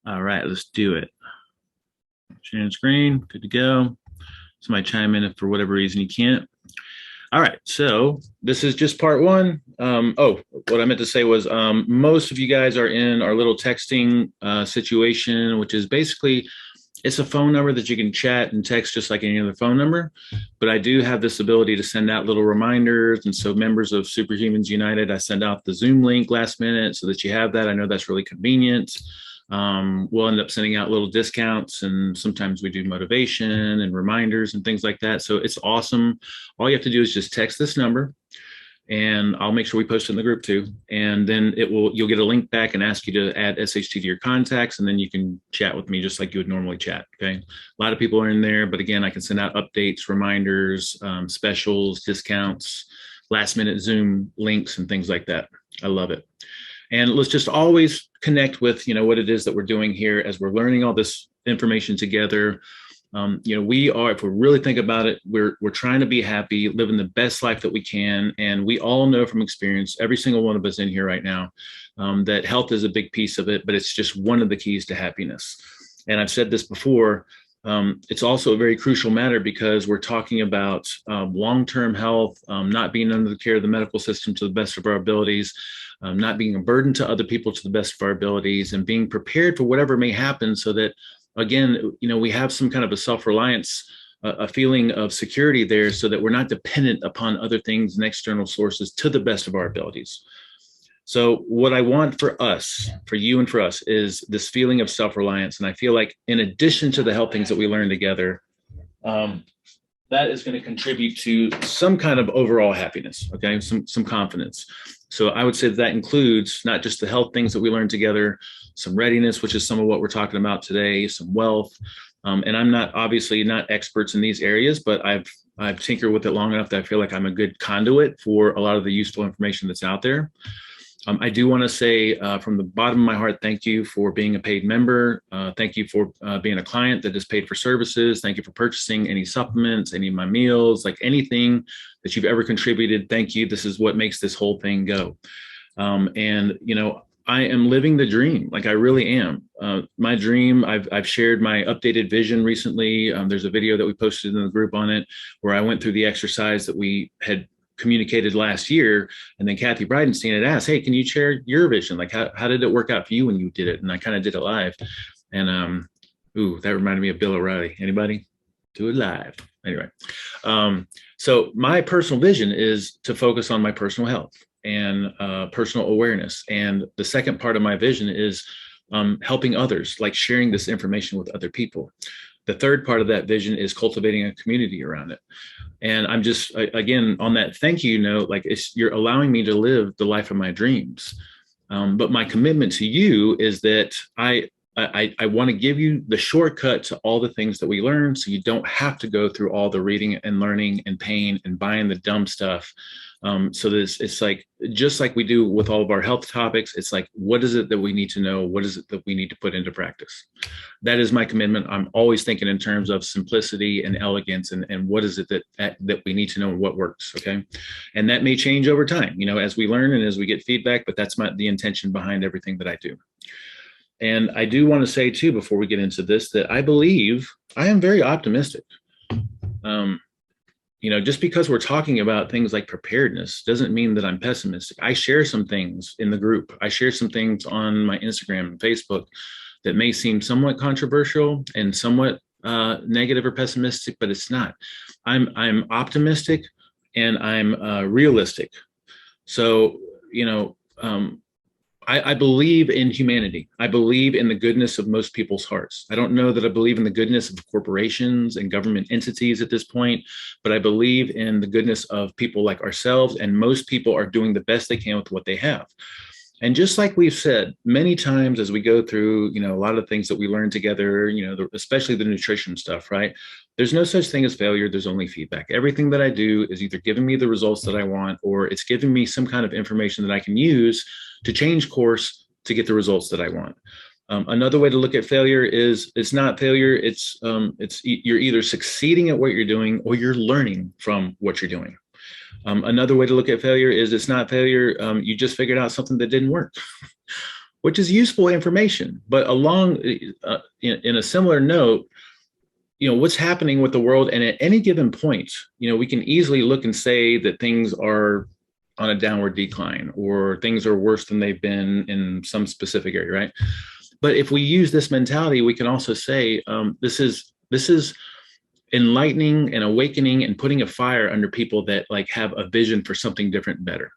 All right, let's do it. Sharing screen, good to go. Somebody chime in if for whatever reason you can't. All right, so this is just part one. What I meant to say was most of you guys are in our little texting situation, which is basically it's a phone number that you can chat and text just like any other phone number. But I do have this ability to send out little reminders. And so members of Superhumans United, I send out the Zoom link last minute so that you have that. I know that's really convenient. We'll end up sending out little discounts, and sometimes we do motivation and reminders and things like that. So it's awesome. All you have to do is just text this number, and I'll make sure we post it in the group too. And then you'll get a link back and ask you to add SHT to your contacts, and then you can chat with me just like you would normally chat. Okay. A lot of people are in there, but again, I can send out updates, reminders, specials, discounts, last minute Zoom links, and things like that. I love it. And let's just always connect with, what it is that we're doing here as we're learning all this information together. We are, if we really think about it, we're trying to be happy, living the best life that we can. And we all know from experience, every single one of us in here right now, that health is a big piece of it, but it's just one of the keys to happiness. And I've said this before, it's also a very crucial matter because we're talking about long-term health, not being under the care of the medical system to the best of our abilities, not being a burden to other people to the best of our abilities, and being prepared for whatever may happen so that, again, we have some kind of a self-reliance, a feeling of security there so that we're not dependent upon other things and external sources to the best of our abilities. So what I want for us, for you and for us, is this feeling of self-reliance. And I feel like in addition to the health things that we learn together, that is going to contribute to some kind of overall happiness, okay, some confidence. So I would say that includes not just the health things that we learn together, some readiness, which is some of what we're talking about today, some wealth. And I'm obviously not experts in these areas, but I've tinkered with it long enough that I feel like I'm a good conduit for a lot of the useful information that's out there. I do want to say from the bottom of my heart, thank you for being a paid member. Thank you for being a client that is paid for services. Thank you for purchasing any supplements, any of my meals, like anything that you've ever contributed. Thank you. This is what makes this whole thing go. I am living the dream. Like I really am. My dream, I've shared my updated vision recently. There's a video that we posted in the group on it where I went through the exercise that we had communicated last year. And then Kathy Bridenstine had asked, hey, can you share your vision? Like, how did it work out for you when you did it? And I kind of did it live. And, that reminded me of Bill O'Reilly. Anybody? Do it live. Anyway. So my personal vision is to focus on my personal health and personal awareness. And the second part of my vision is helping others, like sharing this information with other people. The third part of that vision is cultivating a community around it. And I'm just, again, on that thank you note, like you're allowing me to live the life of my dreams. But my commitment to you is that I want to give you the shortcut to all the things that we learn so you don't have to go through all the reading and learning and pain and buying the dumb stuff. So it's like, just like we do with all of our health topics, it's like, what is it that we need to know? What is it that we need to put into practice? That is my commitment. I'm always thinking in terms of simplicity and elegance and what is it that we need to know and what works. Okay. And that may change over time, as we learn and as we get feedback, but that's the intention behind everything that I do. And I do want to say too, before we get into this, that I am very optimistic. Just because we're talking about things like preparedness doesn't mean that I'm pessimistic. I share some things in the group. I share some things on my Instagram and Facebook that may seem somewhat controversial and somewhat negative or pessimistic, but it's not. I'm optimistic and I'm realistic. So, I believe in humanity. I believe in the goodness of most people's hearts. I don't know that I believe in the goodness of corporations and government entities at this point, but I believe in the goodness of people like ourselves, and most people are doing the best they can with what they have. And just like we've said many times as we go through, a lot of things that we learn together, especially the nutrition stuff, right? There's no such thing as failure. There's only feedback. Everything that I do is either giving me the results that I want, or it's giving me some kind of information that I can use to change course to get the results that I want. Another way to look at failure is it's not failure. It's you're either succeeding at what you're doing or you're learning from what you're doing. Another way to look at failure is it's not failure. You just figured out something that didn't work. which is useful information. But along in a similar note, what's happening with the world, and at any given point, we can easily look and say that things are on a downward decline, or things are worse than they've been in some specific area, right? But if we use this mentality, we can also say this is enlightening and awakening and putting a fire under people that like have a vision for something different and better.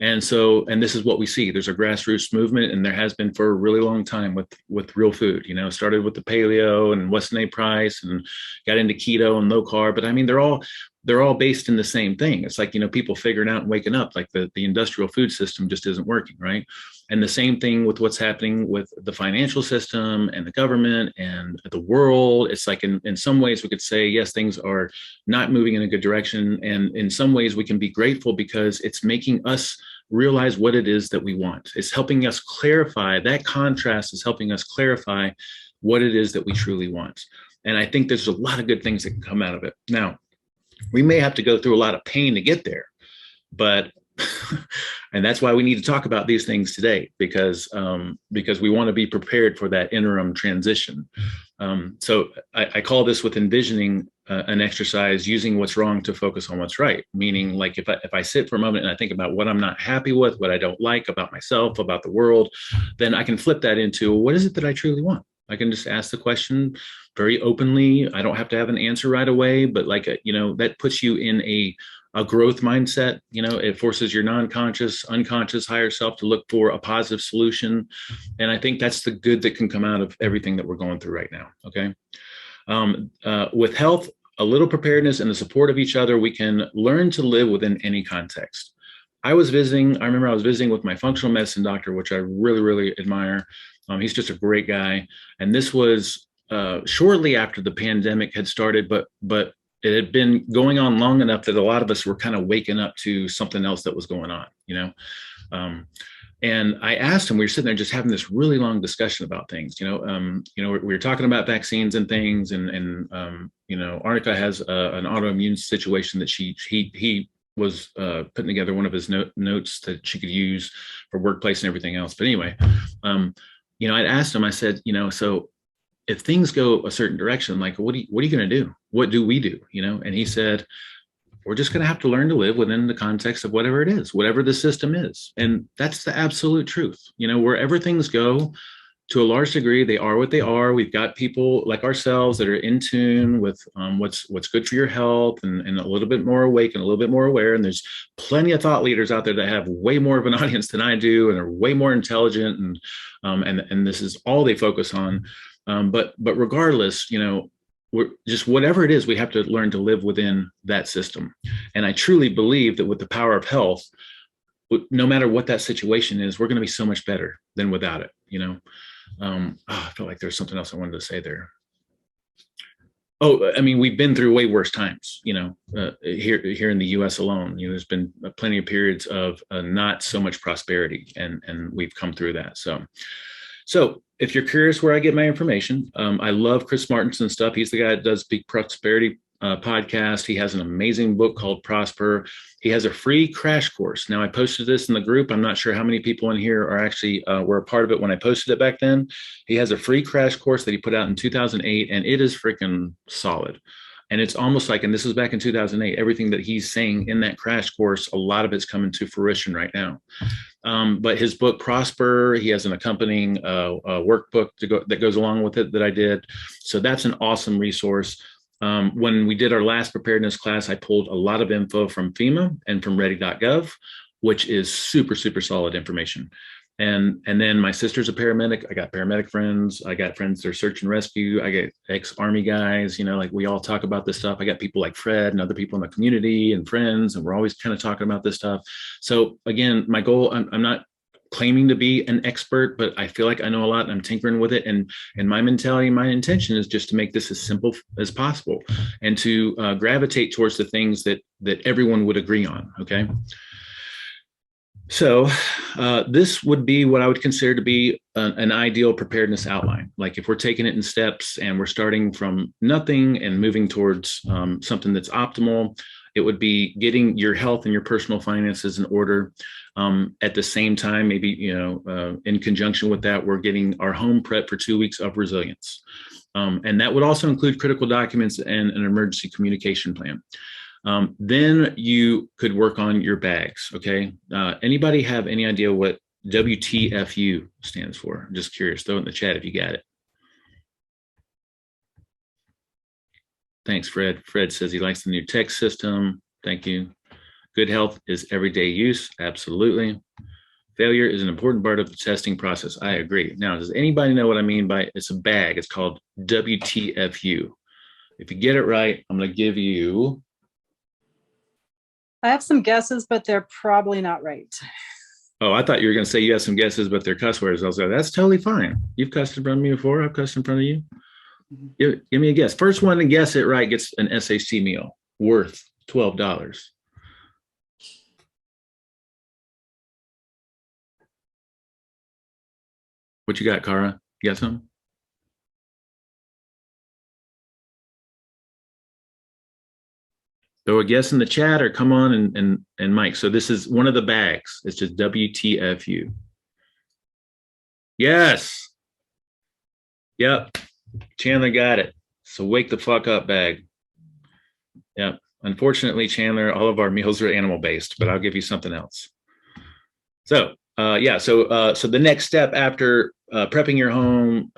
And this is what we see. There's a grassroots movement, and there has been for a really long time with real food. Started with the paleo and Weston A. Price, and got into keto and low carb. But I mean, they're all based in the same thing. It's like, people figuring out and waking up, like the industrial food system just isn't working, right? And the same thing with what's happening with the financial system and the government and the world. It's like in some ways we could say, yes, things are not moving in a good direction. And in some ways we can be grateful because it's making us realize what it is that we want. It's helping us clarify. That contrast is helping us clarify what it is that we truly want. And I think there's a lot of good things that can come out of it. Now, we may have to go through a lot of pain to get there, but and that's why we need to talk about these things today, because we want to be prepared for that interim transition. So I call this, with envisioning, an exercise using what's wrong to focus on what's right. Meaning, like if I sit for a moment and I think about what I'm not happy with, what I don't like about myself, about the world, then I can flip that into, what is it that I truly want? I can just ask the question very openly. I don't have to have an answer right away, but that puts you in a growth mindset. It forces your non-conscious, unconscious, higher self to look for a positive solution. And I think that's the good that can come out of everything that we're going through right now. Okay. With health, a little preparedness, and the support of each other, we can learn to live within any context. I remember I was visiting with my functional medicine doctor, which I really, really admire. He's just a great guy. And this was shortly after the pandemic had started, but it had been going on long enough that a lot of us were kind of waking up to something else that was going on, and I asked him, we were sitting there just having this really long discussion about things, we were talking about vaccines and things, and Arnica has an autoimmune situation that he was putting together one of his notes that she could use for workplace and everything else. But anyway, I'd asked him, I said, so if things go a certain direction, like, what are you going to do? What do we do? And he said, we're just going to have to learn to live within the context of whatever it is, whatever the system is. And that's the absolute truth. Wherever things go, to a large degree, they are what they are. We've got people like ourselves that are in tune with what's good for your health, and a little bit more awake and a little bit more aware. And there's plenty of thought leaders out there that have way more of an audience than I do, and are way more intelligent, and this is all they focus on. But regardless, we're just, whatever it is, we have to learn to live within that system. And I truly believe that with the power of health, no matter what that situation is, we're going to be so much better than without it. I felt like there's something else I wanted to say there. Oh, I mean, we've been through way worse times, here in the U.S. alone. There's been plenty of periods of not so much prosperity, and we've come through that. So if you're curious where I get my information, I love Chris Martinson's stuff. He's the guy that does Big Prosperity podcast. He has an amazing book called Prosper. He has a free crash course. Now, I posted this in the group. I'm not sure how many people in here are actually were a part of it when I posted it back then. He has a free crash course that he put out in 2008, and it is freaking solid. And it's almost like, and this was back in 2008, everything that he's saying in that crash course, a lot of it's coming to fruition right now. But his book, Prosper, he has an accompanying workbook that goes along with it that I did. So that's an awesome resource. When we did our last preparedness class, I pulled a lot of info from FEMA and from ready.gov, which is super, super solid information. And then my sister's a paramedic. I got paramedic friends. I got friends that are search and rescue. I get ex-Army guys, like we all talk about this stuff. I got people like Fred and other people in the community and friends, and we're always kind of talking about this stuff. So again, my goal, I'm not claiming to be an expert, but I feel like I know a lot, and I'm tinkering with it. And my mentality, my intention is just to make this as simple as possible, and to gravitate towards the things that everyone would agree on. Okay. So this would be what I would consider to be an ideal preparedness outline. Like if we're taking it in steps and we're starting from nothing and moving towards something that's optimal, It would be getting your health and your personal finances in order. At the same time, maybe, in conjunction with that, we're getting our home prep for 2 weeks of resilience. And that would also include critical documents and an emergency communication plan. Then you could work on your bags. Okay. Anybody have any idea what WTFU stands for? I'm just curious. Throw it in the chat if you got it. Thanks, Fred. Fred says he likes the new text system. Thank you. Good health is everyday use. Absolutely. Failure is an important part of the testing process. I agree. Now, does anybody know what I mean by it's a bag? It's called WTFU. If you get it right, I'm going to give you. I have some guesses, but they're probably not right. Oh, I thought you were going to say you have some guesses, but they're cuss words. I was like, that's totally fine. You've cussed in front of me before. I've cussed in front of you. Give me a guess. First one to guess it right gets an SHT meal worth $12. What you got, Cara? You got something? Throw a guess in the chat or come on and Mike. So this is one of the bags. It's just WTFU. Yes. Yep. Chandler got it. So wake the fuck up bag. Yep. Unfortunately, Chandler, all of our meals are animal based, but I'll give you something else. So so the next step after prepping your home,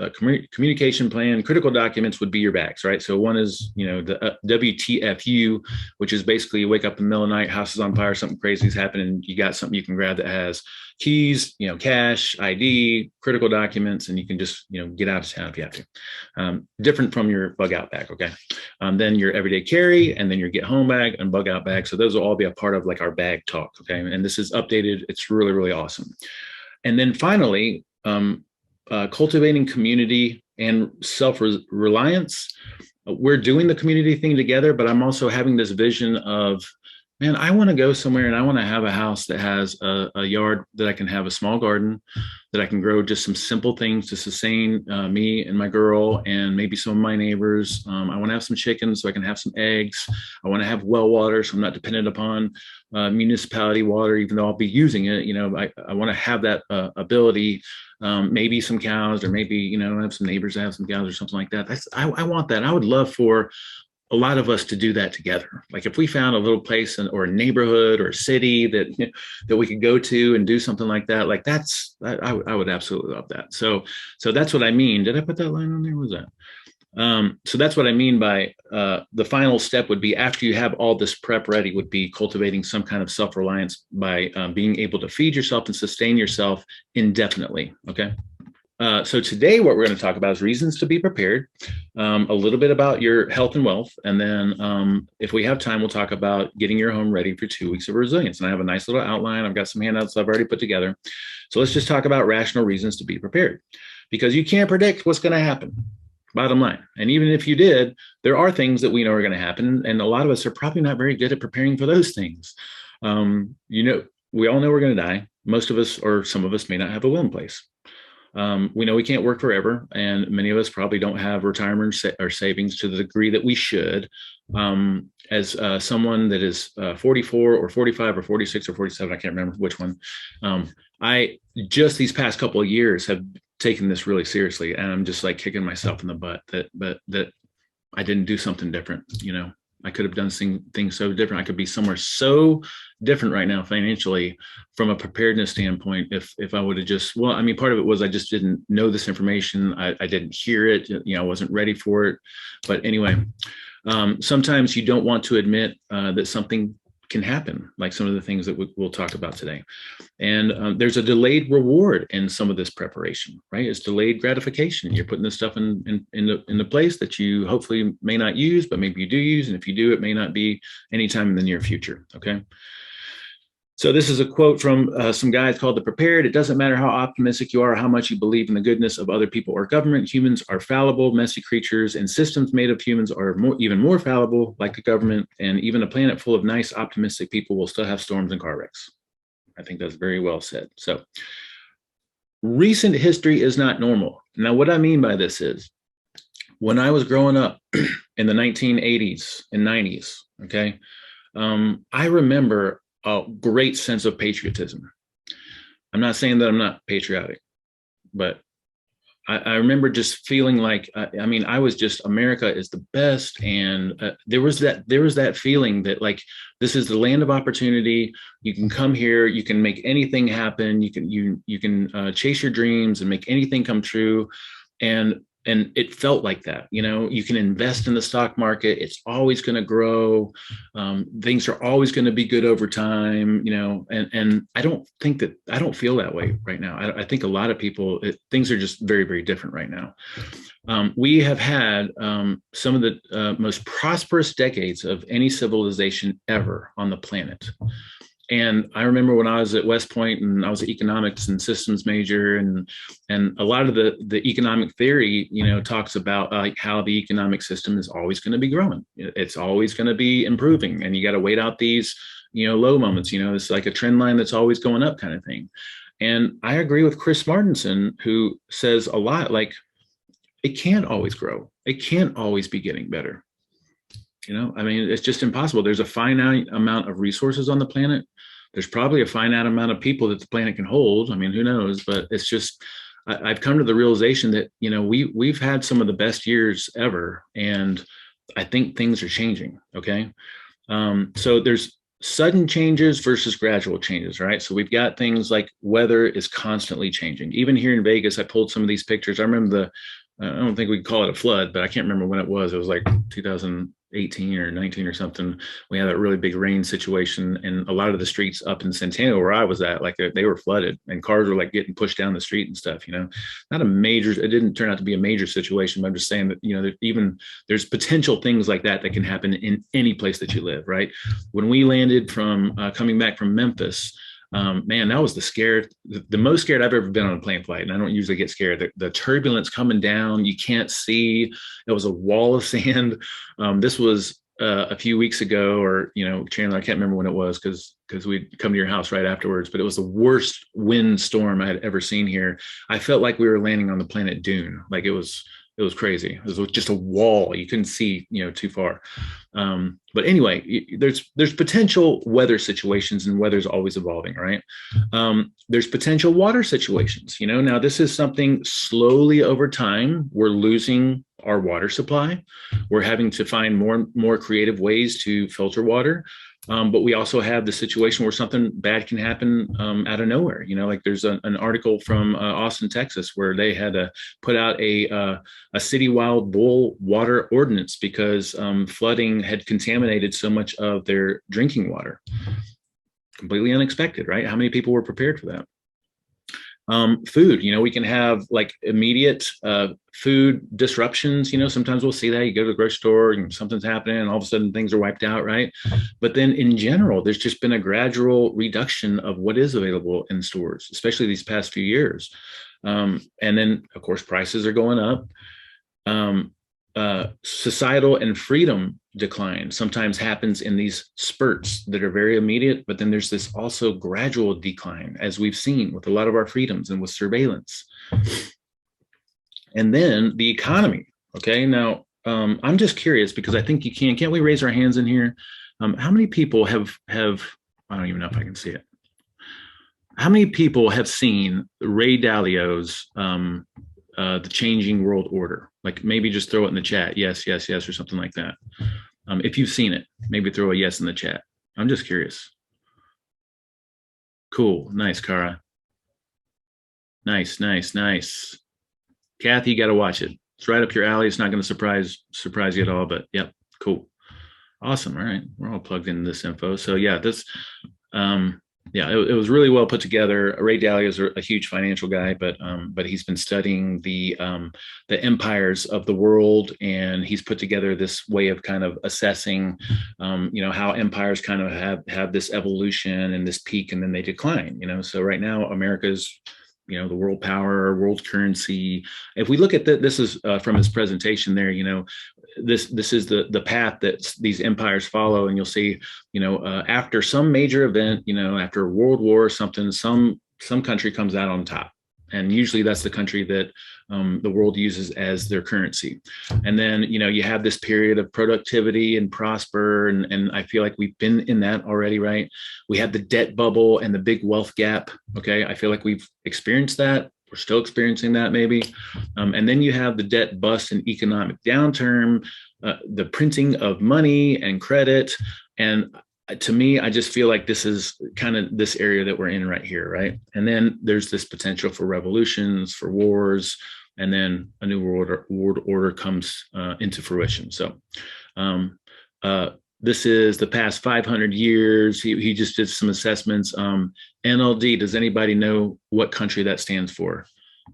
communication plan, critical documents would be your bags, right? So one is, the WTFU, which is basically you wake up in the middle of the night, house is on fire, something crazy is happening, you got something you can grab that has keys, cash, ID, critical documents, and you can just, get out of town if you have to. Different from your bug out bag, okay? Then your everyday carry, and then your get home bag and bug out bag. So those will all be a part of like our bag talk, okay? And this is updated. It's really, really awesome. And then finally, cultivating community and self-reliance. We're doing the community thing together, but I'm also having this vision of, man, I want to go somewhere and I want to have a house that has a yard that I can have a small garden, that I can grow just some simple things to sustain me and my girl and maybe some of my neighbors. I want to have some chickens so I can have some eggs. I want to have well water so I'm not dependent upon municipality water, even though I'll be using it. I want to have that ability. Maybe some cows, or maybe, I have some neighbors that have some cows or something like that. I want that. I would love for a lot of us to do that together. Like if we found a little place or a neighborhood or a city that we could go to and do something like that, I would absolutely love that. So that's what I mean. Did I put that line on there? What was that? So that's what I mean by the final step would be, after you have all this prep ready, would be cultivating some kind of self-reliance by being able to feed yourself and sustain yourself indefinitely. Okay. So today what we're going to talk about is reasons to be prepared, a little bit about your health and wealth. And then if we have time, we'll talk about getting your home ready for 2 weeks of resilience. And I have a nice little outline. I've got some handouts I've already put together. So let's just talk about rational reasons to be prepared, because you can't predict what's going to happen. Bottom line. And even if you did, there are things that we know are going to happen. And a lot of us are probably not very good at preparing for those things. We all know we're going to die. Most of us, or some of us, may not have a will in place. We know we can't work forever, and many of us probably don't have retirement or savings to the degree that we should. As someone that is 44 or 45 or 46 or 47, I can't remember which one, I just these past couple of years have taken this really seriously, and I'm just like kicking myself in the butt that I didn't do something different. I could have done things so different. I could be somewhere so different right now financially from a preparedness standpoint. If I would have just, part of it was I just didn't know this information. I didn't hear it. I wasn't ready for it. But anyway, sometimes you don't want to admit that something can happen, like some of the things that we'll talk about today. And there's a delayed reward in some of this preparation, right? It's delayed gratification. You're putting this stuff in the place that you hopefully may not use, but maybe you do use. And if you do, it may not be anytime in the near future, okay? So this is a quote from some guy called The Prepared. It doesn't matter how optimistic you are, or how much you believe in the goodness of other people or government. Humans are fallible, messy creatures, and systems made of humans are even more fallible, like the government. And even a planet full of nice, optimistic people will still have storms and car wrecks. I think that's very well said. So recent history is not normal. Now, what I mean by this is, when I was growing up in the 1980s and 90s, okay, I remember a great sense of patriotism. I'm not saying that I'm not patriotic, but I remember just feeling like, I mean, I was just, America is the best. And there was that feeling that like, this is the land of opportunity. You can come here, you can make anything happen. You can chase your dreams and make anything come true. And it felt like that. You can invest in the stock market. It's always going to grow. Things are always going to be good over time. And I don't feel that way right now. I think a lot of people, things are just very, very different right now. We have had some of the most prosperous decades of any civilization ever on the planet. And I remember when I was at West Point and I was an economics and systems major, and a lot of the economic theory, talks about like how the economic system is always going to be growing. It's always going to be improving, and you got to wait out these, low moments. It's like a trend line that's always going up, kind of thing. And I agree with Chris Martenson, who says a lot like it can't always grow. It can't always be getting better. I mean, it's just impossible. There's a finite amount of resources on the planet. There's probably a finite amount of people that the planet can hold. I mean, who knows? But it's just, I've come to the realization that, we've had some of the best years ever. And I think things are changing. Okay. So there's sudden changes versus gradual changes, right? So we've got things like weather is constantly changing. Even here in Vegas, I pulled some of these pictures. I remember I don't think we could call it a flood, but I can't remember when it was. It was like 2018 or 19 or something. We had that really big rain situation, and a lot of the streets up in Centennial where I was at, like they were flooded, and cars were like getting pushed down the street and stuff. Not a major. It didn't turn out to be a major situation, but I'm just saying that there's potential things like that can happen in any place that you live, right? When we landed from coming back from Memphis. Man, that was the most scared I've ever been on a plane flight. And I don't usually get scared. The turbulence coming down, you can't see. It was a wall of sand. This was a few weeks ago, or, Chandler, I can't remember when it was because we'd come to your house right afterwards, but it was the worst wind storm I had ever seen here. I felt like we were landing on the planet Dune. Like it was crazy. It was just a wall. You couldn't see, too far. But anyway, there's potential weather situations, and weather's always evolving, right? There's potential water situations. Now this is something slowly over time, we're losing our water supply. We're having to find more creative ways to filter water. But we also have the situation where something bad can happen out of nowhere. Like there's an article from Austin, Texas, where they had to put out a citywide boil water ordinance because flooding had contaminated so much of their drinking water. Completely unexpected, right? How many people were prepared for that? Food, we can have like immediate food disruptions. Sometimes we'll see that you go to the grocery store and something's happening and all of a sudden things are wiped out, right? But then in general, there's just been a gradual reduction of what is available in stores, especially these past few years. And then, of course, prices are going up. Societal and freedom decline sometimes happens in these spurts that are very immediate, but then there's this also gradual decline, as we've seen with a lot of our freedoms and with surveillance. And then the economy. Okay, now I'm just curious because I think can't we raise our hands in here? How many people have I don't even know if I can see it. How many people have seen Ray Dalio's The Changing World Order? Like maybe just throw it in the chat. Yes, yes, yes, or something like that. If you've seen it, maybe throw a yes in the chat. I'm just curious. Cool. Nice, Kara. Nice, nice, nice. Kathy, you got to watch it. It's right up your alley. It's not going to surprise you at all, but yep, cool. Awesome. All right. We're all plugged into this info. So yeah, it was really well put together. Ray Dalio is a huge financial guy, but he's been studying the empires of the world, and he's put together this way of kind of assessing, how empires kind of have this evolution and this peak, and then they decline. So right now, America's the world power, world currency. If we look at this is from his presentation there, this is the path that these empires follow. And you'll see, after some major event, after a world war or something, some country comes out on top. And usually that's the country that the world uses as their currency. And then, you have this period of productivity and prosper. And I feel like we've been in that already, right? We had the debt bubble and the big wealth gap. Okay. I feel like we've experienced that. We're still experiencing that maybe. And then you have the debt bust and economic downturn, the printing of money and credit. And to me, I just feel like this is kind of this area that we're in right here, right? And then there's this potential for revolutions, for wars, and then a new world order comes into fruition. So this is the past 500 years. He just did some assessments. NLD, does anybody know what country that stands for?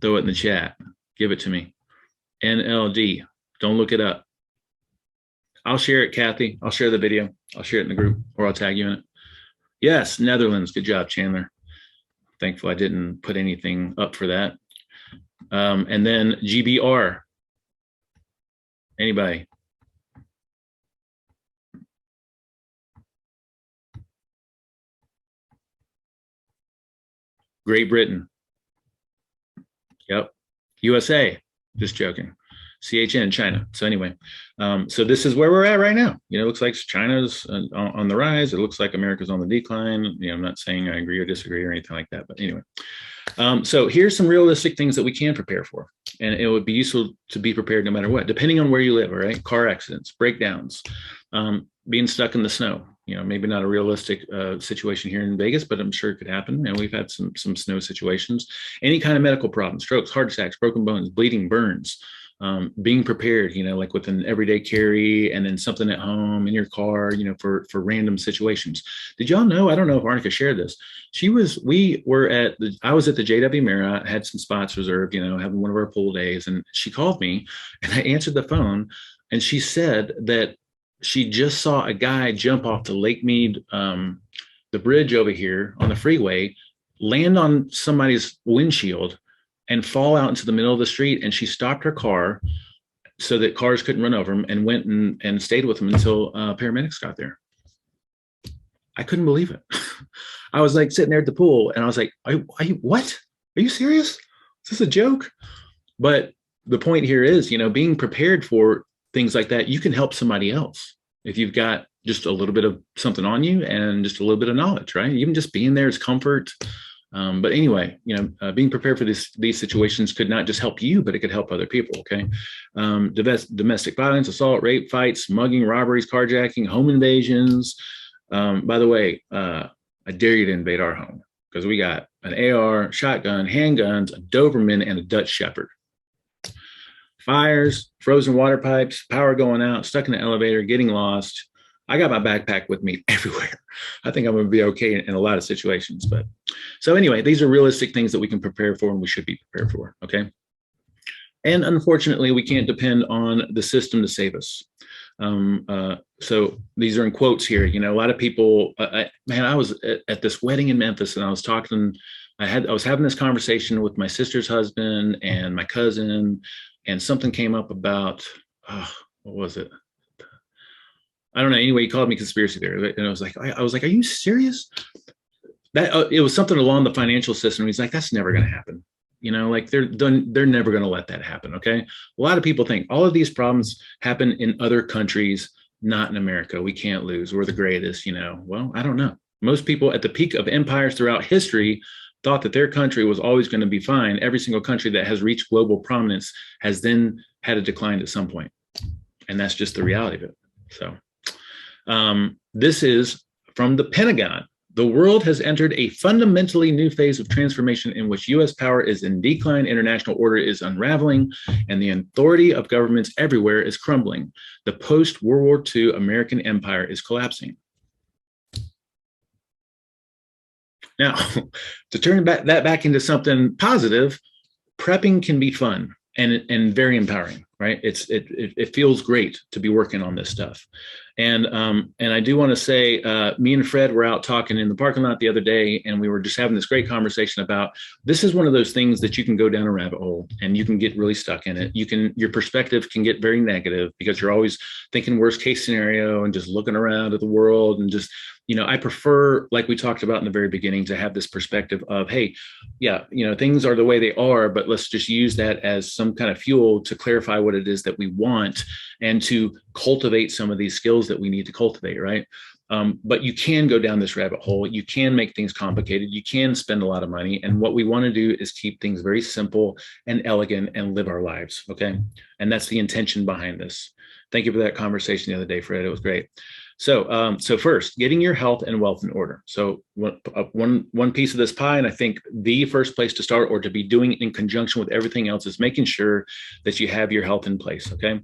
Throw it in the chat. Give it to me. NLD. Don't look it up. I'll share it, Kathy. I'll share the video. I'll share it in the group, or I'll tag you in it. Yes, Netherlands. Good job, Chandler. Thankful I didn't put anything up for that. And then GBR. Anybody? Great Britain. Yep. USA. Just joking. CHN, China. So anyway, so this is where we're at right now. It looks like China's on the rise. It looks like America's on the decline. I'm not saying I agree or disagree or anything like that, but anyway. So here's some realistic things that we can prepare for. And it would be useful to be prepared no matter what, depending on where you live, all right? Car accidents, breakdowns, being stuck in the snow. Maybe not a realistic situation here in Vegas, but I'm sure it could happen. And we've had some snow situations. Any kind of medical problems, strokes, heart attacks, broken bones, bleeding, burns. Being prepared, like with an everyday carry, and then something at home in your car, for random situations. Did y'all know? I don't know if Arnica shared this. I was at the JW Marriott, had some spots reserved, having one of our pool days, and she called me, and I answered the phone, and she said that she just saw a guy jump off the Lake Mead, the bridge over here on the freeway, land on somebody's windshield, and fall out into the middle of the street. And she stopped her car so that cars couldn't run over him, and went and stayed with him until paramedics got there. I couldn't believe it. I was like sitting there at the pool, and I was like, what? Are you serious? Is this a joke? But the point here is, being prepared for things like that, you can help somebody else if you've got just a little bit of something on you and just a little bit of knowledge, right? Even just being there is comfort. But anyway, being prepared for these situations could not just help you, but it could help other people. Okay. Domestic violence, assault, rape, fights, mugging, robberies, carjacking, home invasions. By the way, I dare you to invade our home, because we got an AR, shotgun, handguns, a Doberman, and a Dutch Shepherd. Fires, frozen water pipes, power going out, stuck in the elevator, getting lost. I got my backpack with me everywhere. I think I'm going to be okay in a lot of situations. But so anyway, these are realistic things that we can prepare for, and we should be prepared for. Okay. And unfortunately, we can't depend on the system to save us. So these are in quotes here. A lot of people, I was at this wedding in Memphis, and I was talking, I was having this conversation with my sister's husband and my cousin, and something came up about, what was it? I don't know. Anyway, he called me conspiracy theory, and I was like, are you serious? That it was something along the financial system. He's like, that's never going to happen. Like they're never going to let that happen. Okay. A lot of people think all of these problems happen in other countries, not in America. We can't lose. We're the greatest. Well, I don't know. Most people at the peak of empires throughout history thought that their country was always going to be fine. Every single country that has reached global prominence has then had a decline at some point, and that's just the reality of it. So. This is from the Pentagon. The world has entered a fundamentally new phase of transformation in which U.S. power is in decline, international order is unraveling, and the authority of governments everywhere is crumbling. The post-World War II American empire is collapsing. Now, to turn that back into something positive, prepping can be fun and very empowering, right? It feels great to be working on this stuff. And I do want to say, me and Fred were out talking in the parking lot the other day, and we were just having this great conversation about, this is one of those things that you can go down a rabbit hole and you can get really stuck in it. Your perspective can get very negative because you're always thinking worst case scenario and just looking around at the world and just I prefer, like we talked about in the very beginning, to have this perspective of, hey, yeah, things are the way they are, but let's just use that as some kind of fuel to clarify what it is that we want and to cultivate some of these skills that we need to cultivate, right? But you can go down this rabbit hole. You can make things complicated. You can spend a lot of money. And what we want to do is keep things very simple and elegant and live our lives. Okay. And that's the intention behind this. Thank you for that conversation the other day, Fred. It was great. So first, getting your health and wealth in order. So one piece of this pie, and I think the first place to start, or to be doing in conjunction with everything else, is making sure that you have your health in place. Okay.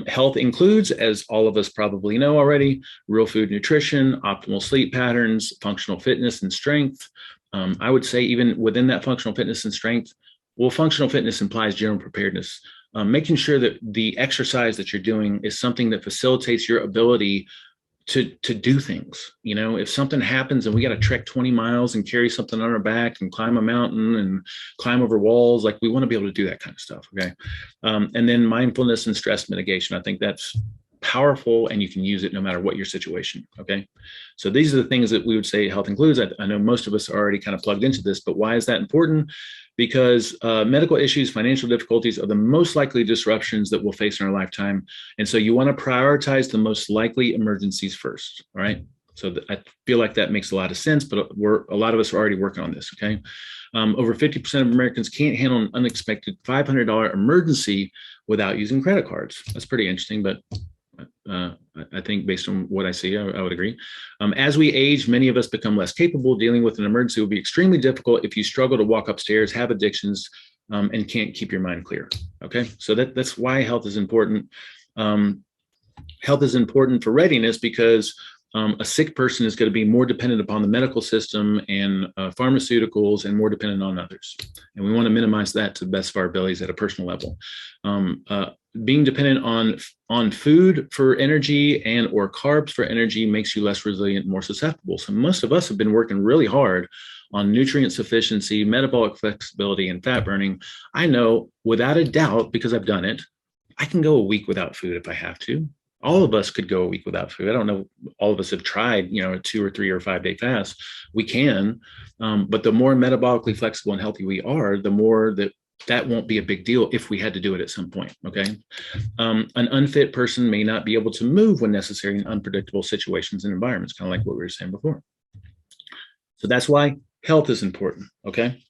Health includes, as all of us probably know already, real food nutrition, optimal sleep patterns, functional fitness and strength. I would say even within that functional fitness and strength, well, functional fitness implies general preparedness. Making sure that the exercise that you're doing is something that facilitates your ability to do things. If something happens and we got to trek 20 miles and carry something on our back and climb a mountain and climb over walls, like, we want to be able to do that kind of stuff. Okay. And then mindfulness and stress mitigation. I think that's powerful, and you can use it no matter what your situation. Okay. So these are the things that we would say health includes. I know most of us are already kind of plugged into this, but why is that important? Because medical issues, financial difficulties are the most likely disruptions that we'll face in our lifetime. And so you want to prioritize the most likely emergencies first. All right. So I feel like that makes a lot of sense, but a lot of us are already working on this. Okay. Over 50% of Americans can't handle an unexpected $500 emergency without using credit cards. That's pretty interesting, but I think based on what I see, I would agree. As we age, many of us become less capable. Dealing with an emergency will be extremely difficult if you struggle to walk upstairs, have addictions, and can't keep your mind clear. Okay, so that's why health is important. Health is important for readiness, because a sick person is going to be more dependent upon the medical system and pharmaceuticals, and more dependent on others. And we want to minimize that to the best of our abilities at a personal level. Being dependent on food for energy and or carbs for energy makes you less resilient and more susceptible. So most of us have been working really hard on nutrient sufficiency, metabolic flexibility, and fat burning. I know without a doubt, because I've done it, I can go a week without food if I have to. All of us could go a week without food. I don't know, all of us have tried, a 2 or 3 or 5 day fast. We can, but the more metabolically flexible and healthy we are, the more that won't be a big deal if we had to do it at some point. Okay. An unfit person may not be able to move when necessary in unpredictable situations and environments, kind of like what we were saying before. So that's why health is important. Okay.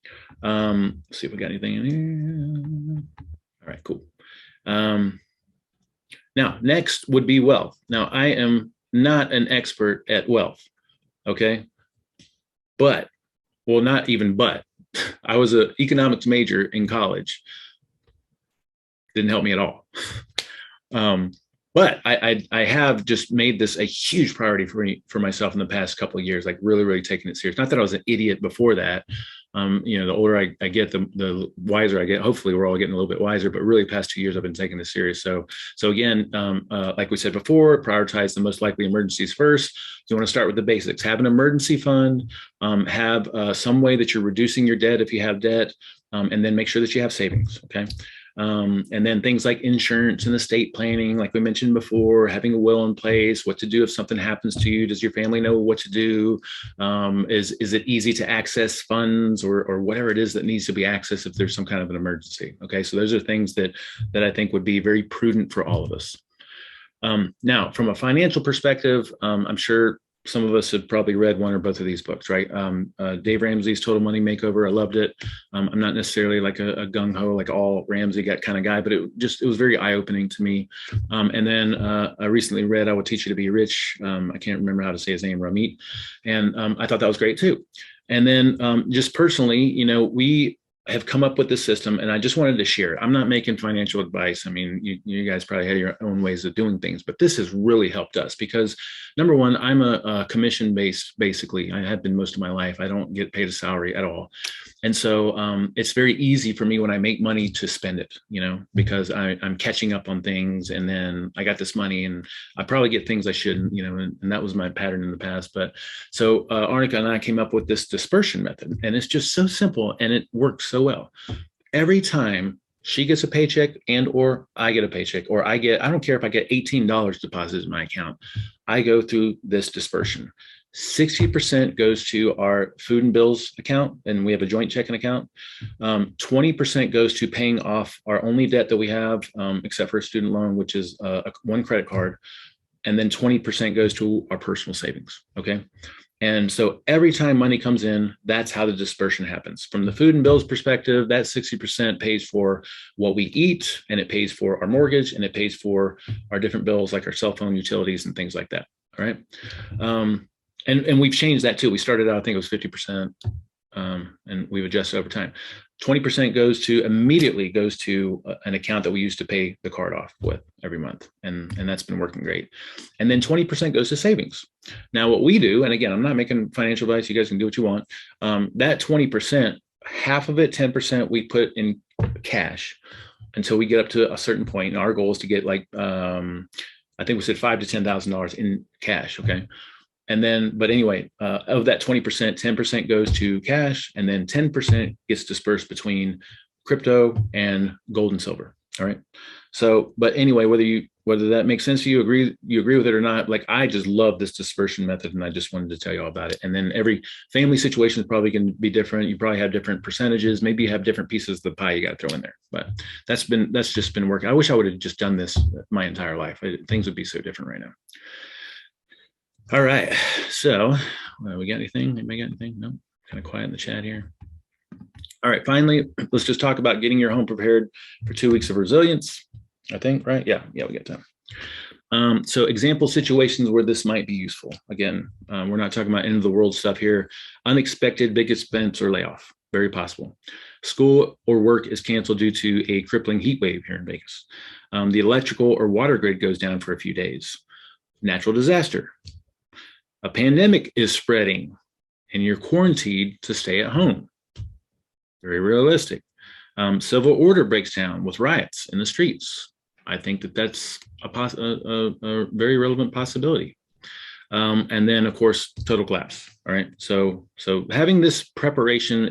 Let's see if we got anything in here. All right, cool. Now, next would be wealth. Now, I am not an expert at wealth. Okay. But, well, not even but. I was an economics major in college. Didn't help me at all. But I have just made this a huge priority for myself in the past couple of years, like really, really taking it serious. Not that I was an idiot before that. The older I get, the wiser I get. Hopefully we're all getting a little bit wiser, but really past 2 years, I've been taking this serious. So again, like we said before, prioritize the most likely emergencies first. You want to start with the basics. Have an emergency fund, have some way that you're reducing your debt if you have debt, and then make sure that you have savings. Okay. And then things like insurance and estate planning, like we mentioned before, having a will in place, what to do if something happens to you. Does your family know what to do? Is it easy to access funds or whatever it is that needs to be accessed if there's some kind of an emergency? Okay, so those are things that I think would be very prudent for all of us. Now, from a financial perspective, I'm sure some of us have probably read one or both of these books, right? Dave Ramsey's Total Money Makeover. I loved it. I'm not necessarily like a gung-ho, like all Ramsey got kind of guy, but it was very eye-opening to me. And then I recently read I Will Teach You to Be Rich. I can't remember how to say his name, Ramit. And I thought that was great too. And then just personally, we have come up with this system, and I just wanted to share it. I'm not making financial advice. I mean, you guys probably have your own ways of doing things, but this has really helped us because, number one, I'm a commission-based, basically. I have been most of my life. I don't get paid a salary at all. And so it's very easy for me when I make money to spend it, because I'm catching up on things, and then I got this money and I probably get things I shouldn't, and that was my pattern in the past. But so Arnica and I came up with this dispersion method, and it's just so simple and it works so well. Every time she gets a paycheck and or I get a paycheck, or I don't care if I get $18 deposited in my account, I go through this dispersion. 60% goes to our food and bills account, and we have a joint checking account. 20% goes to paying off our only debt that we have, except for a student loan, which is one credit card. And then 20% goes to our personal savings. Okay. And so every time money comes in, that's how the dispersion happens. From the food and bills perspective, that 60% pays for what we eat, and it pays for our mortgage, and it pays for our different bills like our cell phone, utilities, and things like that. All right. And we've changed that too. We started out, I think it was 50%, and we've adjusted over time. 20% immediately goes to an account that we use to pay the card off with every month. And that's been working great. And then 20% goes to savings. Now, what we do, and again, I'm not making financial advice. You guys can do what you want. That 20%, half of it, 10%, we put in cash until we get up to a certain point. And our goal is to get like, I think we said $5,000 to $10,000 in cash. Okay. And then, but anyway, of that 20%, 10% goes to cash, and then 10% gets dispersed between crypto and gold and silver. All right. So, but anyway, whether that makes sense to you, you agree with it or not, like I just love this dispersion method, and I just wanted to tell you all about it. And then every family situation is probably going to be different. You probably have different percentages. Maybe you have different pieces of the pie you got to throw in there. But that's just been working. I wish I would have just done this my entire life. Things would be so different right now. All right, so we got anything? Anybody got anything? No, kind of quiet in the chat here. All right, finally, let's just talk about getting your home prepared for 2 weeks of resilience, I think, right? Yeah, we got time. So example situations where this might be useful. Again, we're not talking about end of the world stuff here. Unexpected big expense or layoff, very possible. School or work is canceled due to a crippling heat wave here in Vegas. The electrical or water grid goes down for a few days. Natural disaster. A pandemic is spreading and you're quarantined to stay at home. Very realistic. Civil order breaks down with riots in the streets. I think that's a very relevant possibility. And then, of course, total collapse. All right. So having this preparation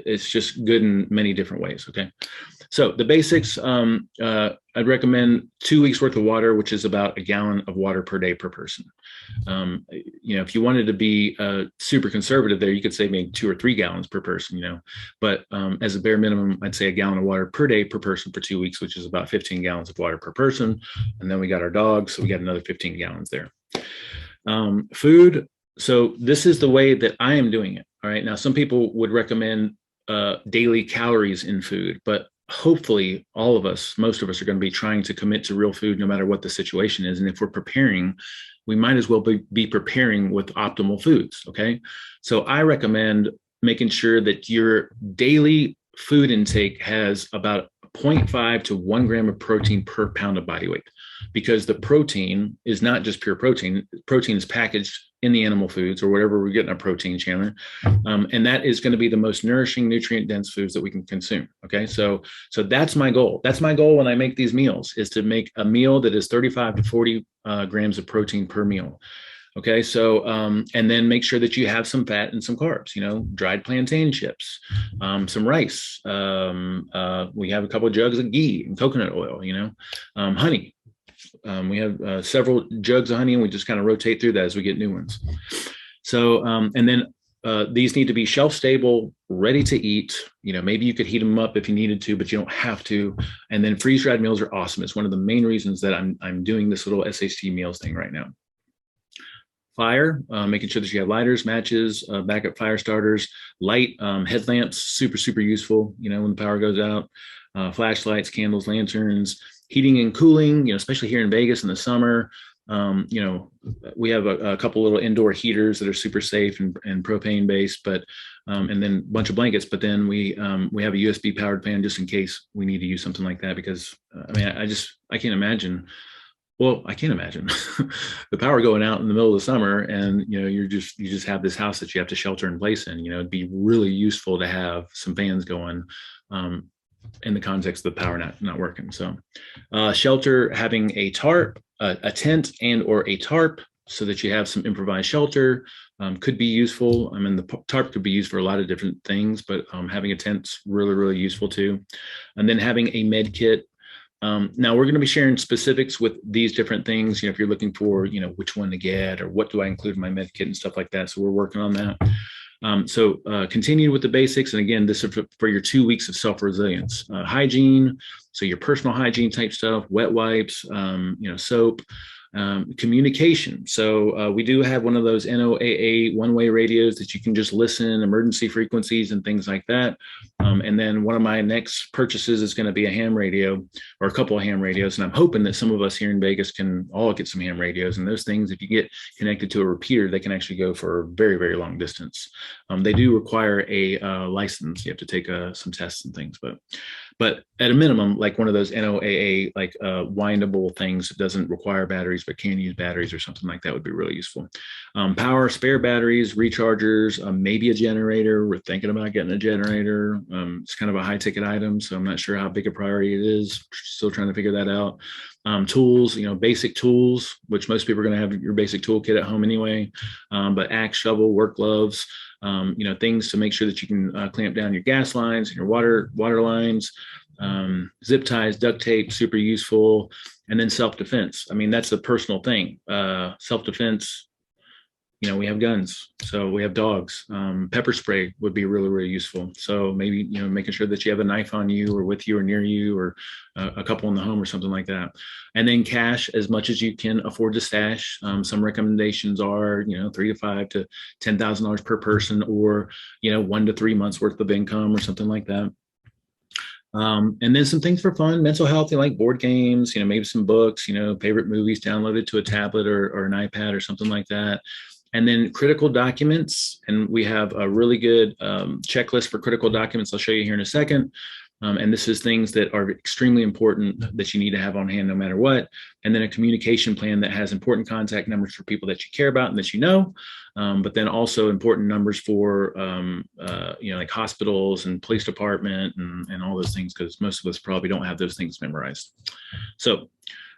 it's just good in many different ways. Okay. So the basics, I'd recommend 2 weeks worth of water, which is about a gallon of water per day per person. If you wanted to be super conservative there, you could say maybe 2 or 3 gallons per person, but as a bare minimum, I'd say a gallon of water per day per person for 2 weeks, which is about 15 gallons of water per person. And then we got our dogs. So we got another 15 gallons there. Food. So this is the way that I am doing it. All right. Now, some people would recommend daily calories in food, but hopefully most of us are going to be trying to commit to real food no matter what the situation is. And if we're preparing, we might as well be preparing with optimal foods. Okay. So I recommend making sure that your daily food intake has about 0.5 to 1 gram of protein per pound of body weight, because the protein is not just pure protein. Protein is packaged in the animal foods or whatever we're getting our protein, Chandler. And that is going to be the most nourishing, nutrient dense foods that we can consume. Okay. So that's my goal. That's my goal when I make these meals, is to make a meal that is 35 to 40 grams of protein per meal. Okay. So, and then make sure that you have some fat and some carbs, dried plantain chips, some rice. We have a couple of jugs of ghee and coconut oil, honey. We have several jugs of honey, and we just kind of rotate through that as we get new ones. So, and then these need to be shelf stable, ready to eat. Maybe you could heat them up if you needed to, but you don't have to. And then freeze dried meals are awesome. It's one of the main reasons that I'm doing this little SHT meals thing right now. Fire, making sure that you have lighters, matches, backup fire starters, light, headlamps, super, super useful, when the power goes out, flashlights, candles, lanterns, heating and cooling, especially here in Vegas in the summer. We have a couple little indoor heaters that are super safe and propane based, but, and then a bunch of blankets, but then we have a USB powered fan just in case we need to use something like that, because I can't imagine. Well, I can't imagine the power going out in the middle of the summer, and you just have this house that you have to shelter in place in. It'd be really useful to have some fans going in the context of the power not working. So, shelter, having a tarp, a tent, and or a tarp, so that you have some improvised shelter could be useful. The tarp could be used for a lot of different things, but having a tent's really, really useful too. And then having a med kit. Now we're going to be sharing specifics with these different things. If you're looking for, which one to get or what do I include in my med kit and stuff like that. So we're working on that. So continue with the basics. And again, this is for your 2 weeks of self-resilience. Hygiene, so your personal hygiene type stuff, wet wipes, soap, communication. So we do have one of those NOAA one-way radios that you can just listen, emergency frequencies and things like that. And then one of my next purchases is going to be a ham radio or a couple of ham radios. And I'm hoping that some of us here in Vegas can all get some ham radios. And those things, if you get connected to a repeater, they can actually go for a very, very long distance. They do require a license. You have to take some tests and things, but at a minimum, like one of those NOAA, like windable things that doesn't require batteries, but can use batteries or something like that would be really useful. Power, spare batteries, rechargers, maybe a generator. We're thinking about getting a generator. It's kind of a high ticket item, so I'm not sure how big a priority it is. Still trying to figure that out. Tools, basic tools, which most people are going to have your basic toolkit at home anyway. But axe, shovel, work gloves, things to make sure that you can clamp down your gas lines and your water lines, zip ties, duct tape, super useful. And then self-defense. I mean, that's a personal thing. Self-defense, we have guns, so we have dogs. Pepper spray would be really, really useful. So maybe, making sure that you have a knife on you or with you or near you or a couple in the home or something like that. And then cash as much as you can afford to stash. Some recommendations are, $3,000 to $5,000 to $10,000 per person or, 1 to 3 months worth of income or something like that. And then some things for fun, mental health, like board games, maybe some books, favorite movies downloaded to a tablet or an iPad or something like that. And then critical documents. And we have a really good checklist for critical documents. I'll show you here in a second. And this is things that are extremely important that you need to have on hand no matter what. And then a communication plan that has important contact numbers for people that you care about and that but then also important numbers for, like hospitals and police department and all those things, because most of us probably don't have those things memorized. So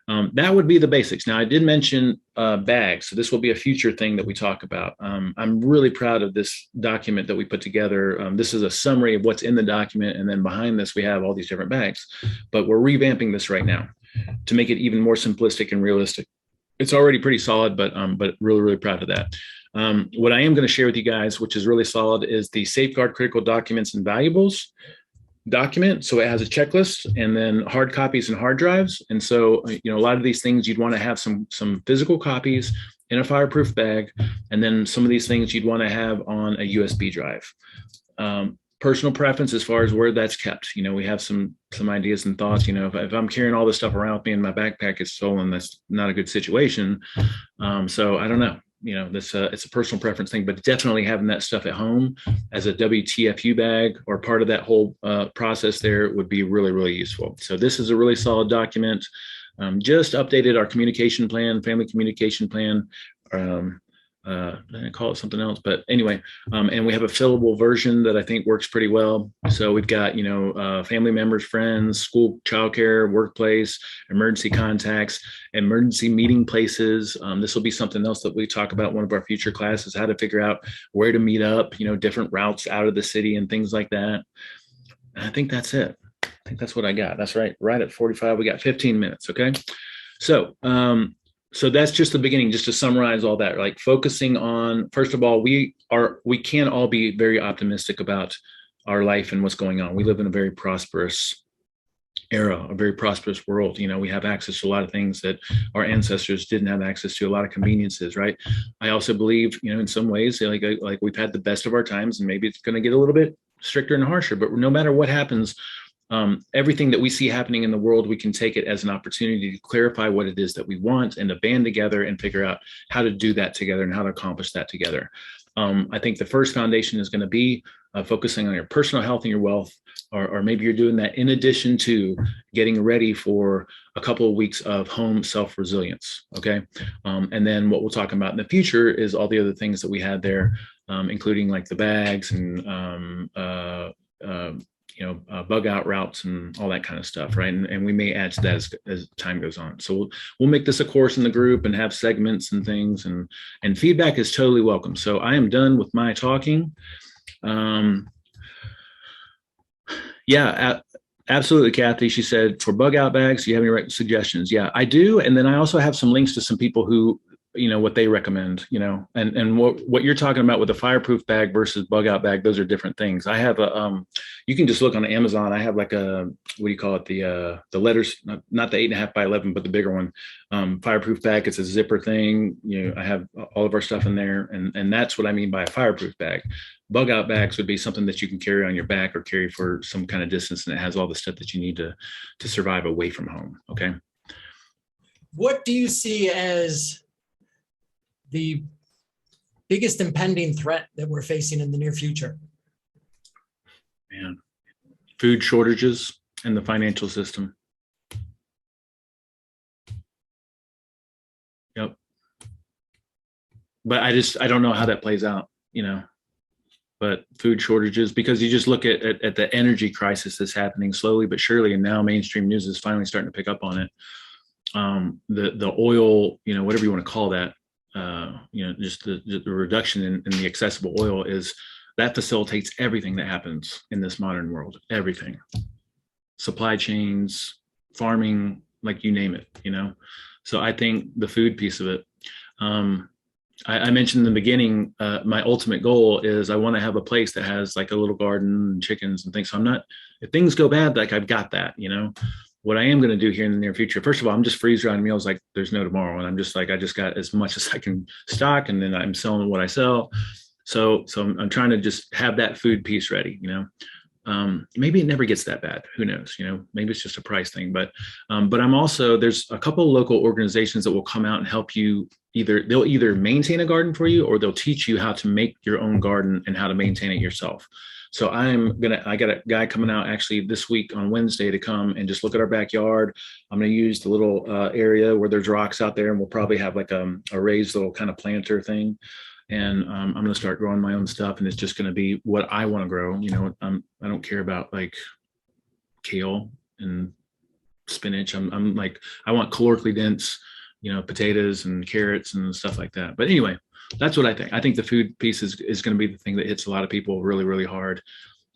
that would be the basics. Now, I did mention bags, so this will be a future thing that we talk about. I'm really proud of this document that we put together. This is a summary of what's in the document, and then behind this, we have all these different bags. But we're revamping this right now to make it even more simplistic and realistic. It's already pretty solid, but really, really proud of that. What I am going to share with you guys, which is really solid, is the Safeguard Critical Documents and Valuables document. So it has a checklist and then hard copies and hard drives. And so, a lot of these things you'd want to have some physical copies in a fireproof bag. And then some of these things you'd want to have on a USB drive. Personal preference as far as where that's kept. We have some ideas and thoughts. If I'm carrying all this stuff around with me and my backpack is stolen, that's not a good situation. So I don't know. It's a personal preference thing, but definitely having that stuff at home as a WTFU bag or part of that whole process there would be really, really useful. So this is a really solid document. Just updated our communication plan, family communication plan. I call it something else, but anyway, and we have a fillable version that I think works pretty well. So we've got, family members, friends, school, childcare, workplace, emergency contacts, emergency meeting places. This will be something else that we talk about in one of our future classes, how to figure out where to meet up, different routes out of the city and things like that. And I think that's it. I think that's what I got. That's right at 45. We got 15 minutes. Okay. So that's just the beginning, just to summarize all that, like focusing on, first of all, we can all be very optimistic about our life and what's going on. We live in a very prosperous era, a very prosperous world. We have access to a lot of things that our ancestors didn't have access to, a lot of conveniences, right? I also believe, in some ways, like we've had the best of our times, and maybe it's going to get a little bit stricter and harsher, but no matter what happens, everything that we see happening in the world, we can take it as an opportunity to clarify what it is that we want and to band together and figure out how to do that together and how to accomplish that together. I think the first foundation is going to be focusing on your personal health and your wealth, or maybe you're doing that in addition to getting ready for a couple of weeks of home self-resilience. Okay. And then what we'll talk about in the future is all the other things that we had there, including like the bags and, bug out routes and all that kind of stuff, right? And we may add to that as time goes on. So we'll make this a course in the group and have segments and things, and feedback is totally welcome. So I am done with my talking. Absolutely, Kathy. She said, for bug out bags, do you have any suggestions? Yeah, I do. And then I also have some links to some people who, what they recommend, and what you're talking about with a fireproof bag versus bug out bag, those are different things. I have you can just look on Amazon. I have like a, what do you call it? The letters, not the 8.5 by 11, but the bigger one, fireproof bag. It's a zipper thing. I have all of our stuff in there. And that's what I mean by a fireproof bag. Bug out bags would be something that you can carry on your back or carry for some kind of distance, and it has all the stuff that you need to survive away from home. Okay. What do you see as the biggest impending threat that we're facing in the near future? Man, food shortages and the financial system. Yep. But I don't know how that plays out, but food shortages, because you just look at the energy crisis that's happening slowly but surely, and now mainstream news is finally starting to pick up on it. The oil, whatever you want to call that, just the reduction in the accessible oil that facilitates everything that happens in this modern world. Everything, supply chains, farming, like you name it. So I think the food piece of it. I mentioned in the beginning, my ultimate goal is I want to have a place that has like a little garden, chickens and things. So if things go bad, like I've got that, what I am going to do here in the near future. First of all, I'm just freeze drying meals like there's no tomorrow. And I'm just like, I just got as much as I can stock, and then I'm selling what I sell. So I'm trying to just have that food piece ready, maybe it never gets that bad. Who knows? Maybe it's just a price thing, but I'm also, there's a couple of local organizations that will come out and help you. They'll either maintain a garden for you, or they'll teach you how to make your own garden and how to maintain it yourself. So I got a guy coming out actually this week on Wednesday to come and just look at our backyard. I'm going to use the little area where there's rocks out there, and we'll probably have like a raised little kind of planter thing. And I'm going to start growing my own stuff, and it's just going to be what I want to grow. I don't care about like kale and spinach. I'm like, I want calorically dense, potatoes and carrots and stuff like that. But anyway, that's what I think. I think the food piece is going to be the thing that hits a lot of people really, really hard.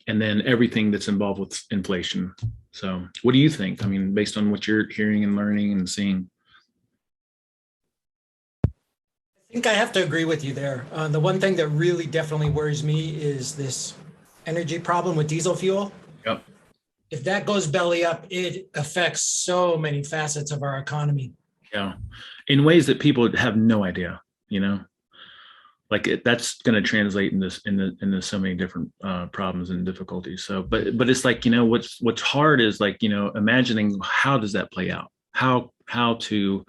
And then everything that's involved with inflation. So what do you think? I mean, based on what you're hearing and learning and seeing. I think I have to agree with you there. The one thing that really definitely worries me is this energy problem with diesel fuel. Yep. If that goes belly up, it affects so many facets of our economy. Yeah, in ways that people have no idea. Like that's going to translate into so many different problems and difficulties. So, but it's like, what's hard is like, imagining how does that play out? How to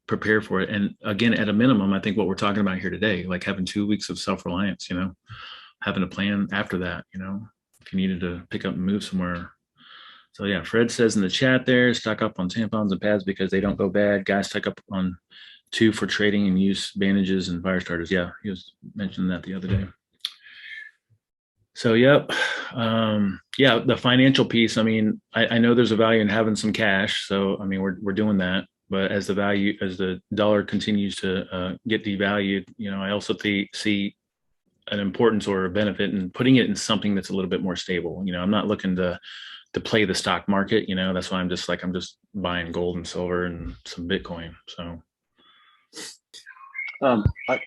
prepare for it. And again, at a minimum, I think what we're talking about here today, like having 2 weeks of self-reliance, having a plan after that, if you needed to pick up and move somewhere. So yeah, Fred says in the chat there, stock up on tampons and pads because they don't go bad. Guys, stock up on 2 for trading and use bandages and fire starters. Yeah, he was mentioning that the other day. So yep. Yeah, the financial piece. I mean, I know there's a value in having some cash. So I mean, we're doing that. But as the dollar continues to get devalued, I also see an importance or a benefit in putting it in something that's a little bit more stable. I'm not looking to play the stock market. That's why I'm just buying gold and silver and some Bitcoin. So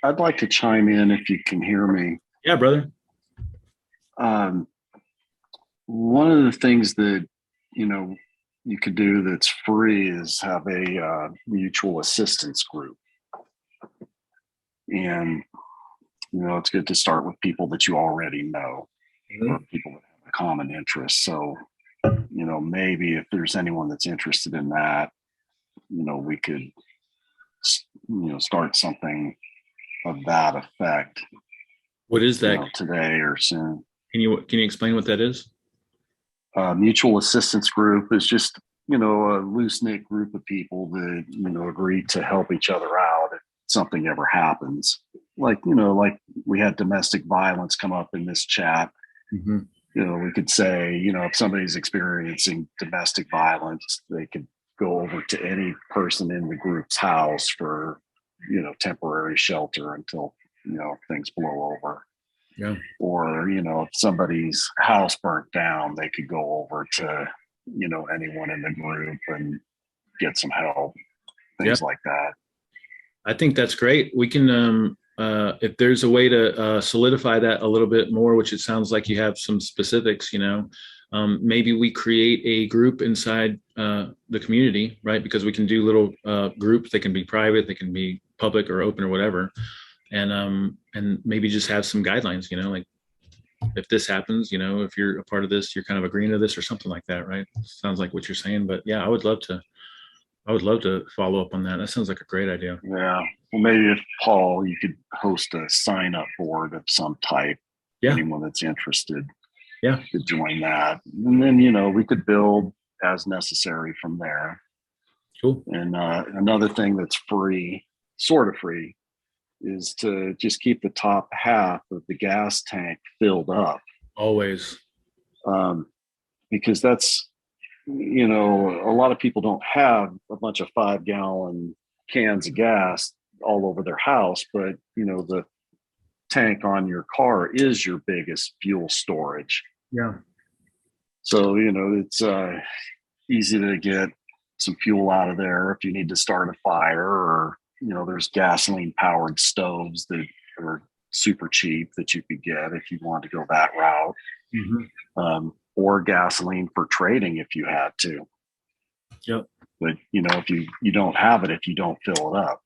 I'd like to chime in if you can hear me. Yeah, brother. One of the things that, you could do that's free is have a mutual assistance group. And, it's good to start with people that you already know, or people that have a common interest. So, maybe if there's anyone that's interested in that, we could, start something of that effect. What is that? Today or soon. Can you explain what that is? Mutual assistance group is just, a loose-knit group of people that, agree to help each other out if something ever happens. Like we had domestic violence come up in this chat. Mm-hmm. We could say, if somebody's experiencing domestic violence, they could go over to any person in the group's house for, temporary shelter until, things blow over. Yeah. Or, if somebody's house burnt down, they could go over to, anyone in the group and get some help, Yeah. things like that. I think that's great. We can, if there's a way to solidify that a little bit more, which it sounds like you have some specifics, maybe we create a group inside the community, right? Because we can do little groups. They can be private, they can be public or open or whatever. And maybe just have some guidelines, like if this happens, if you're a part of this, you're kind of agreeing to this or something like that, right? Sounds like what you're saying, but yeah, I would love to follow up on that. That sounds like a great idea. Yeah. Well, maybe if Paul, you could host a sign up board of some type. Yeah. Anyone that's interested. Yeah. Could join that. And then, we could build as necessary from there. Cool. And another thing that's free, sort of free, is to just keep the top half of the gas tank filled up. Always. Because that's, a lot of people don't have a bunch of 5-gallon cans of gas all over their house, but the tank on your car is your biggest fuel storage. Yeah. So, it's easy to get some fuel out of there if you need to start a fire, or, there's gasoline powered stoves that are super cheap that you could get if you want to go that route. Mm-hmm. Or gasoline for trading if you had to. Yep. But if you don't have it, if you don't fill it up.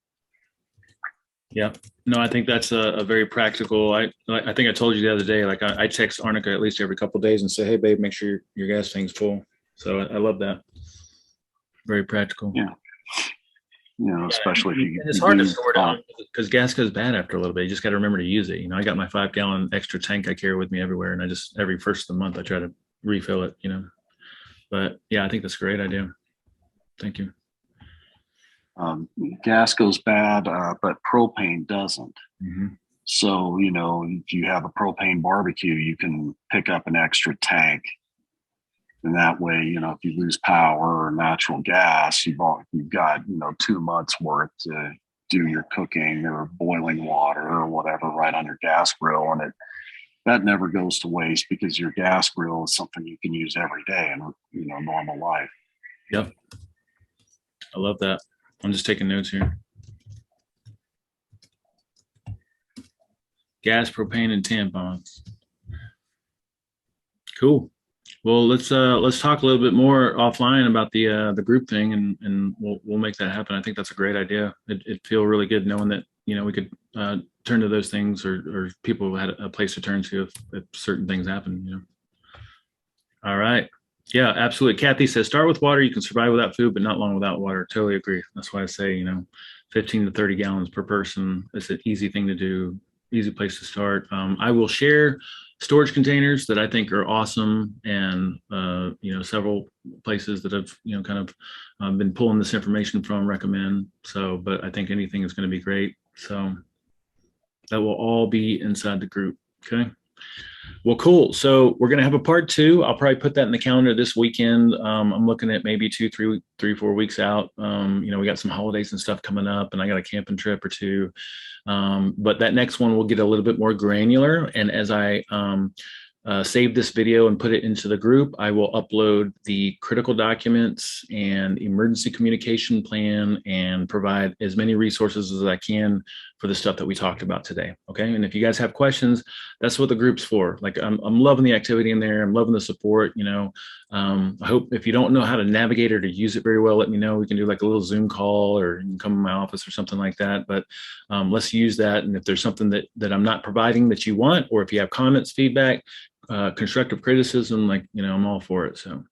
Yeah. No, I think that's a very practical. I think I told you the other day, like I text Arnica at least every couple of days and say, hey babe, make sure your gas tank's full. So I love that. Very practical. Yeah. Especially if you. It's hard to store down because gas goes bad after a little bit. You just got to remember to use it. I got my 5-gallon extra tank I carry with me everywhere, and I just every first of the month I try to refill it. But yeah, I think that's a great idea. Thank you. Gas goes bad, but propane doesn't. Mm-hmm. So if you have a propane barbecue, you can pick up an extra tank. And that way, if you lose power or natural gas, you've got 2 months worth to do your cooking or boiling water or whatever right on your gas grill, and that never goes to waste because your gas grill is something you can use every day in normal life. Yep, I love that. I'm just taking notes here. Gas, propane, and tampons. Cool. Well, let's talk a little bit more offline about the group thing, and we'll make that happen. I think that's a great idea. It feel really good knowing that we could turn to those things, or people had a place to turn to if certain things happen. All right. Yeah, absolutely. Kathy says, start with water. You can survive without food, but not long without water. Totally agree. That's why I say 15 to 30 gallons per person. It's an easy thing to do. Easy place to start. I will share storage containers that I think are awesome, and several places that have kind of been pulling this information from recommend. So, but I think anything is going to be great. So that will all be inside the group. Okay. Well, cool. So we're going to have a part 2. I'll probably put that in the calendar this weekend. I'm looking at maybe 2, 3, 4 weeks out. We got some holidays and stuff coming up, and I got a camping trip or 2. But that next one will get a little bit more granular. And as I save this video and put it into the group, I will upload the critical documents and emergency communication plan and provide as many resources as I can for the stuff that we talked about today. Okay. And if you guys have questions, that's what the group's for. Like I'm loving the activity in there. I'm loving the support. I hope if you don't know how to navigate or to use it very well, let me know. We can do like a little Zoom call, or you can come to my office or something like that. But let's use that. And if there's something that I'm not providing that you want, or if you have comments, feedback, constructive criticism, I'm all for it. So